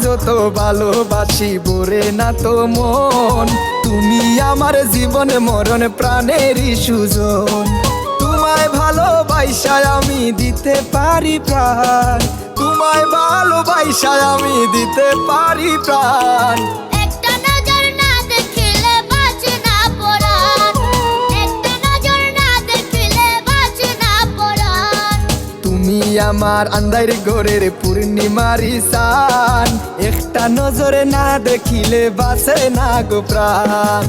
যত ভালোবাসি ভরে না তো মন, তুমি আমার জীবন মরণ প্রাণেরই সুজন। তোমায় ভালোবাসায় আমি দিতে পারি প্রাণ, তোমায় ভালোবাসায় আমি দিতে পারি প্রাণ। একটা নজর না দেখলে বাঁচে না পরাণ, একটা নজর না দেখলে বাঁচে না পরাণ। তুমি আমার আন্ধার ঘরের পূর্ণিমারি চান, একটা নজরে না দেখিলে বাঁচে না গো প্রাণ।